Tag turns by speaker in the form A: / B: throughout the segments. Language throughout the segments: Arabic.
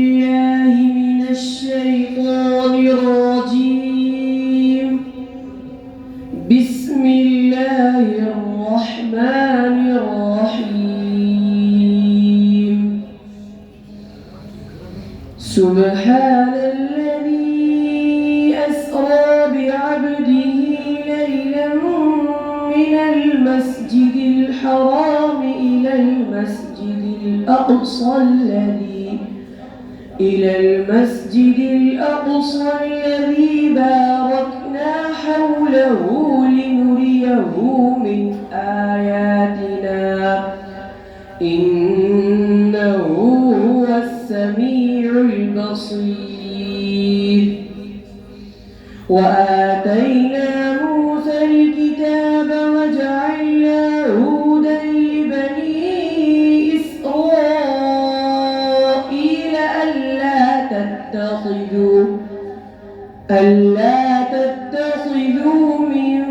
A: بالله من الشيطان الرجيم. بسم الله الرحمن الرحيم. سبحان الذي أسرى بعبده ليلا من المسجد الحرام إلى المسجد الأقصى الذي باركنا حوله لنريه من آياتنا إنه هو السميع البصير. وآتينا موسى الكتاب وجعلناه هدى لبني إسرائيل ألا تتخذوا من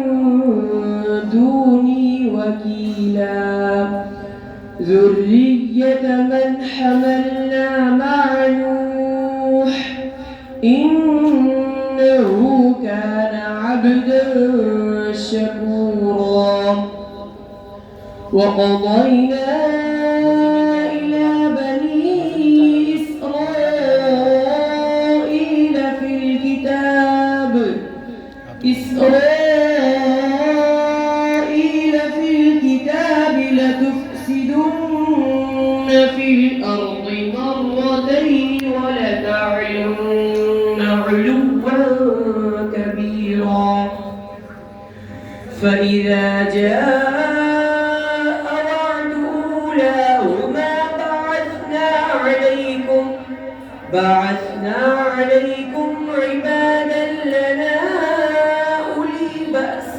A: دوني وكيلا ذرية من حملنا مع نوح إنه كان عبدا شكورا. وقضينا إلى بني إسرائيل في الكتاب لتفسدن في الأرض مرتين ولتعلن علوا كبيرا. فإذا جاء وعد أولاهما بعثنا عليكم عبادا لنا أولي بأس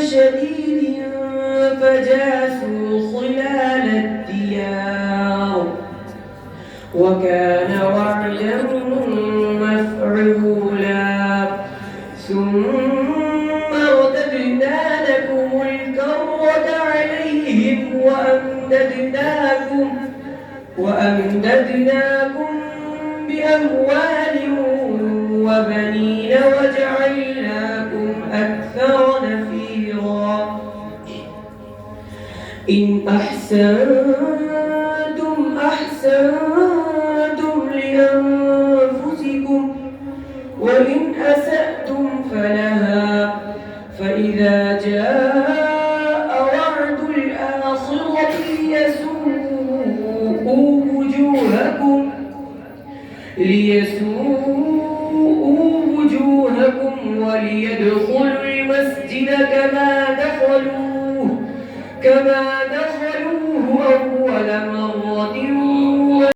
A: شديد فجاسوا خلال الديار وكان وعدا مفعولا. ثم رددنا لكم الكرة عليهم وأمددناكم بأموال وبنين وجعلناكم أكثر نفيرا. إن أحسنتم لأنفسكم وإن أسأتم فلها. فإذا جاء وعد الآخرة ليسوءوا وجوهكم وليدخلوا المسجد كما